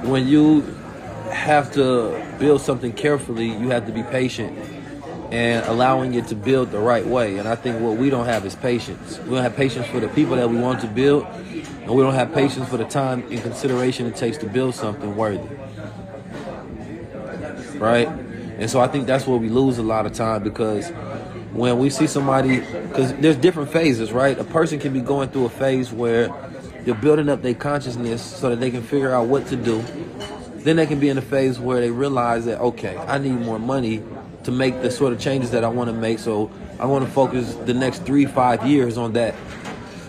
when you have to build something carefully, you have to be patient and allowing it to build the right way. And I think what we don't have is patience. We don't have patience for the people that we want to build, and we don't have patience for the time and consideration it takes to build something worthy. Right? And so I think that's where we lose a lot of time, because when we see somebody, because there's different phases, right? A person can be going through a phase where they're building up their consciousness so that they can figure out what to do. Then they can be in a phase where they realize that, okay, I need more money to make the sort of changes that I want to make. So I want to focus the next 3-5 years on that.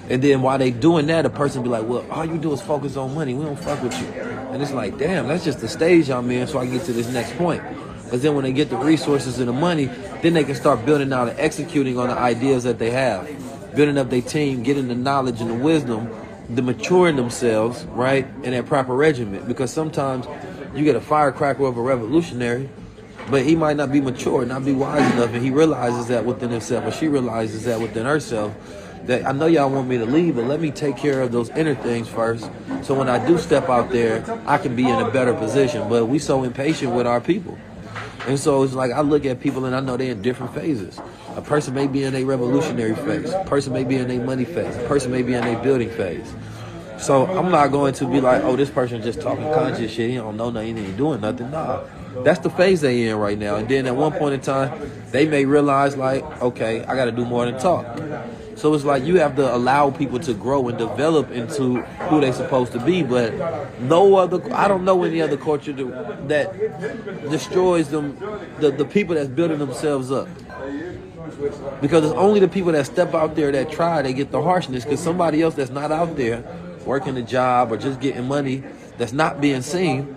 And then while they doing that, a person be like, well, all you do is focus on money. We don't fuck with you. And it's like, damn, that's just the stage I'm in so I can get to this next point. Because then when they get the resources and the money, then they can start building out and executing on the ideas that they have. Building up their team, getting the knowledge and the wisdom, the maturing themselves, right, in their proper regiment. Because sometimes you get a firecracker of a revolutionary, but he might not be mature, not be wise enough, and he realizes that within himself, or she realizes that within herself, that I know y'all want me to leave, but let me take care of those inner things first, so when I do step out there, I can be in a better position. But we so impatient with our people. And so it's like I look at people and I know they're in different phases. A person may be in a revolutionary phase. A person may be in a money phase. A person may be in a building phase. So I'm not going to be like, oh, this person just talking conscious shit. He don't know nothing. He ain't doing nothing. Nah, that's the phase they in right now. And then at one point in time, they may realize like, okay, I got to do more than talk. So it's like you have to allow people to grow and develop into who they're supposed to be. But I don't know any other culture that destroys them, the people that's building themselves up. Because it's only the people that step out there that try, they get the harshness. Because somebody else that's not out there working a job or just getting money that's not being seen,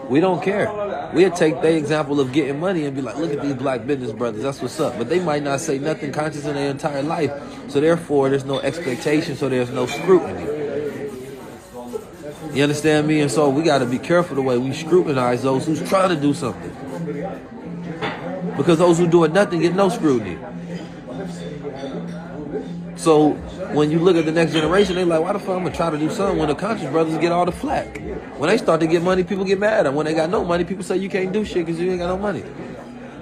we don't care. We'll take the example of getting money and be like, look at these black business brothers, that's what's up. But they might not say nothing conscious in their entire life. So therefore, there's no expectation, so there's no scrutiny. You understand me? And so we got to be careful the way we scrutinize those who's trying to do something. Because those who doing nothing get no scrutiny. So when you look at the next generation, they like, why the fuck I'm gonna try to do something when the conscious brothers get all the flack? When they start to get money, people get mad. And when they got no money, people say you can't do shit because you ain't got no money.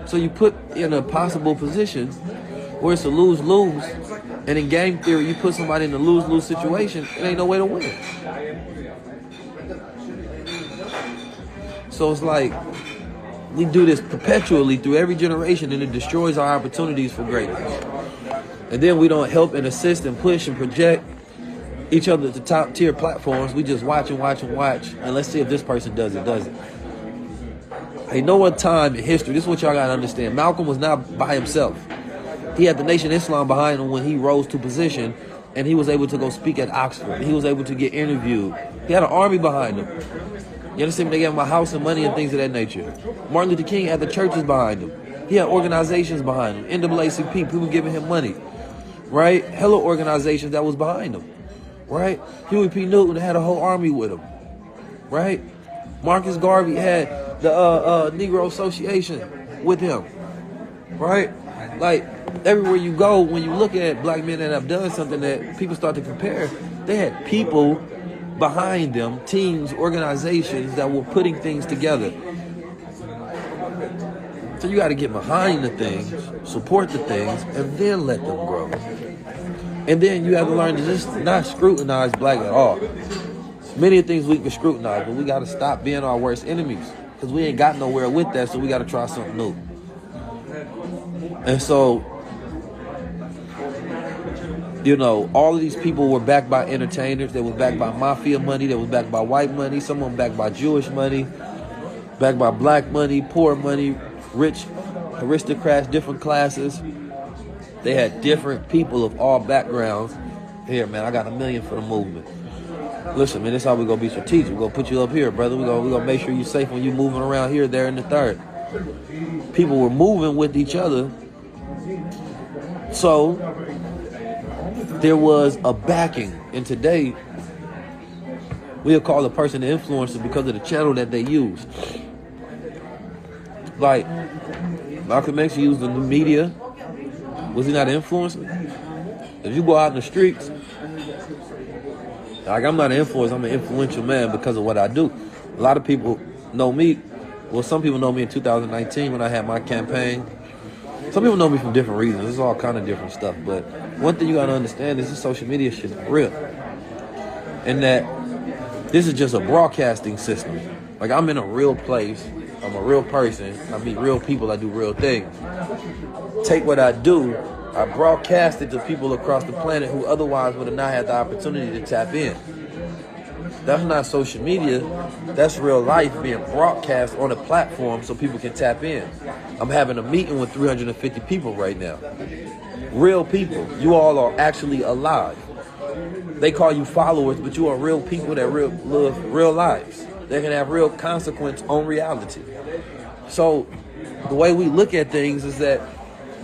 So you put in a possible position where it's a lose-lose. And in game theory, you put somebody in a lose-lose situation, it ain't no way to win. So it's like, we do this perpetually through every generation, and it destroys our opportunities for greatness. And then we don't help and assist and push and project each other to top tier platforms. We just watch and watch and watch, and let's see if this person does it. Hey, no one time in history, this is what y'all gotta understand. Malcolm was not by himself. He had the Nation of Islam behind him when he rose to position, and he was able to go speak at Oxford. He was able to get interviewed. He had an army behind him. You understand me? They gave him a house and money and things of that nature. Martin Luther King had the churches behind him. He had organizations behind him. NAACP, people giving him money. Right? Hella organizations that was behind him. Right? Huey P. Newton had a whole army with him. Right? Marcus Garvey had the Negro Association with him. Right? Like, everywhere you go, when you look at black men that have done something that people start to compare, they had people behind them, teams, organizations that were putting things together. So you got to get behind the things, support the things, and then let them grow. And then you have to learn to just not scrutinize black at all. Many things we can scrutinize, but we got to stop being our worst enemies, because we ain't got nowhere with that, so we got to try something new. And so, you know, all of these people were backed by entertainers. They were backed by mafia money. They were backed by white money. Some of them backed by Jewish money, backed by black money, poor money, rich aristocrats, different classes. They had different people of all backgrounds. Here, man, I got $1 million for the movement. Listen, man, this is how we're going to be strategic. We're going to put you up here, brother. We're going to make sure you're safe when you're moving around here, there, and the third. People were moving with each other. So there was a backing. And today, we'll call a person an influencer because of the channel that they use. Like, Malcolm X used the media. Was he not an influencer? If you go out in the streets Like, I'm not an influencer, I'm an influential man because of what I do. A lot of people know me. Well, some people know me in 2019 when I had my campaign. Some people know me from different reasons. It's all kind of different stuff. But one thing you gotta understand is this social media shit is real. And that this is just a broadcasting system. Like, I'm in a real place. I'm a real person. I meet real people. I do real things. Take what I do, I broadcast it to people across the planet who otherwise would have not had the opportunity to tap in. That's not social media. That's real life being broadcast on a platform so people can tap in. I'm having a meeting with 350 people right now. Real people. You all are actually alive. They call you followers, but you are real people that live real lives. They can have real consequence on reality. So the way we look at things is that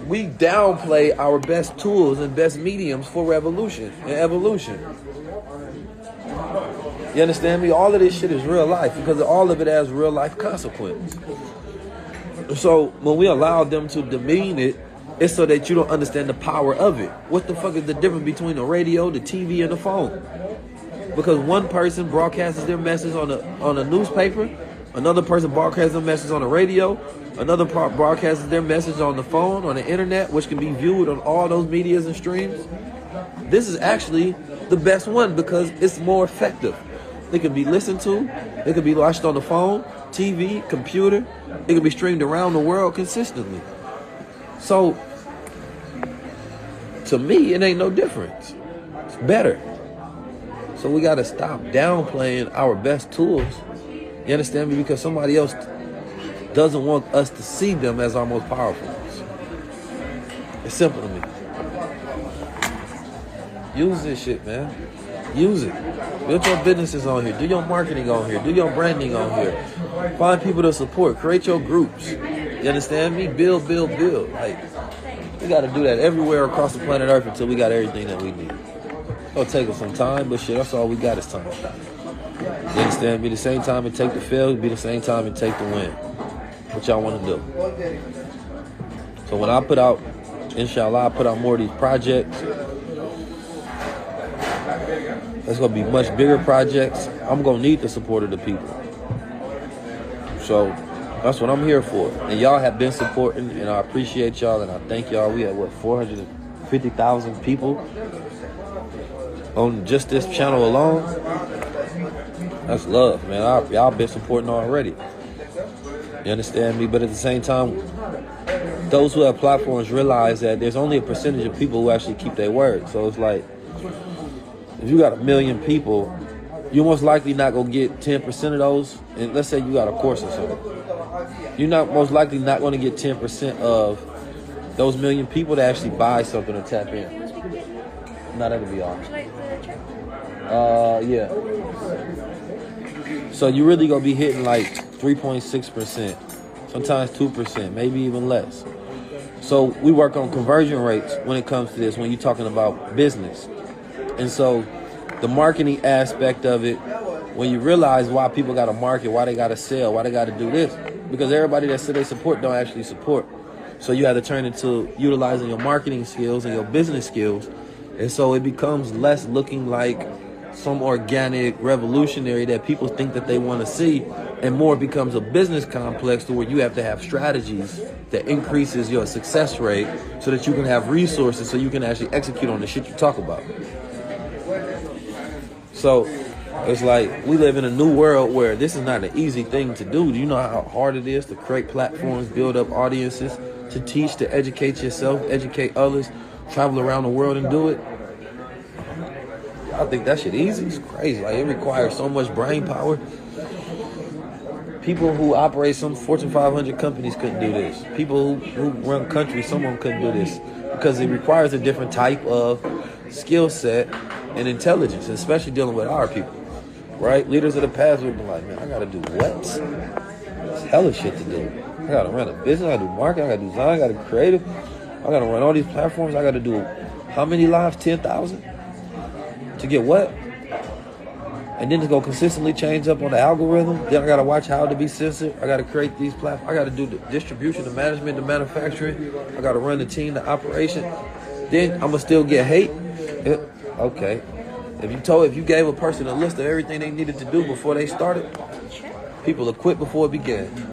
we downplay our best tools and best mediums for revolution and evolution. You understand me? All of this shit is real life because all of it has real life consequence. So when we allow them to demean it, it's so that you don't understand the power of it. What the fuck is the difference between the radio, the TV, and the phone? Because one person broadcasts their message on a newspaper, another person broadcasts their message on the radio, another broadcasts their message on the phone, on the internet, which can be viewed on all those medias and streams. This is actually the best one because it's more effective. It can be listened to, it can be watched on the phone, TV, computer, it can be streamed around the world consistently. So, to me, it ain't no difference. It's better. So we gotta stop downplaying our best tools. You understand me? Because somebody else doesn't want us to see them as our most powerful ones. It's simple to me. Use this shit, man. Use it. Build your businesses on here. Do your marketing on here. Do your branding on here. Find people to support. Create your groups. You understand me? Build. Like, we got to do that everywhere across the planet Earth until we got everything that we need. It'll take us some time, but shit, that's all we got is time. You understand me? The same time it take to fail, be the same time it take to win. What y'all want to do? So when I put out, inshallah, I put out more of these projects. It's going to be much bigger projects. I'm going to need the support of the people. So that's what I'm here for. And y'all have been supporting, and I appreciate y'all, and I thank y'all. We have, 450,000 people on just this channel alone. That's love, man. Y'all been supporting already. You understand me? But at the same time, those who have platforms realize that there's only a percentage of people who actually keep their word. So it's like, if you got 1 million people, you're most likely not going to get 10% of those. And let's say you got a course or something. You're not most likely not going to get 10% of those 1 million people to actually buy something or tap in. Now that'll be awesome. Yeah. So you really going to be hitting like 3.6%, sometimes 2%, maybe even less. So we work on conversion rates when it comes to this, when you're talking about business. And so the marketing aspect of it, when you realize why people got to market, why they got to sell, why they got to do this, because everybody that said they support don't actually support. So you have to turn into utilizing your marketing skills and your business skills. And so it becomes less looking like some organic revolutionary that people think that they want to see, and more becomes a business complex to where you have to have strategies that increases your success rate so that you can have resources so you can actually execute on the shit you talk about. So it's like we live in a new world where this is not an easy thing to do. Do you know how hard it is to create platforms, build up audiences, to teach, to educate yourself, educate others, travel around the world and do it? I think that shit easy. It's crazy. Like, it requires so much brain power. People who operate some Fortune 500 companies couldn't do this. People who run countries, someone couldn't do this because it requires a different type of skill set and intelligence, especially dealing with our people, right? Leaders of the past would be like, man, I got to do what? It's hella shit to do. I got to run a business. I got to do marketing. I got to do design. I got to do creative. I got to run all these platforms. I got to do how many lives? 10,000? To get what? And then to go consistently change up on the algorithm. Then I got to watch how to be censored. I got to create these platforms. I got to do the distribution, the management, the manufacturing. I got to run the team, the operation. Then I'm going to still get hate. Okay. If you gave a person a list of everything they needed to do before they started, people will quit before it began.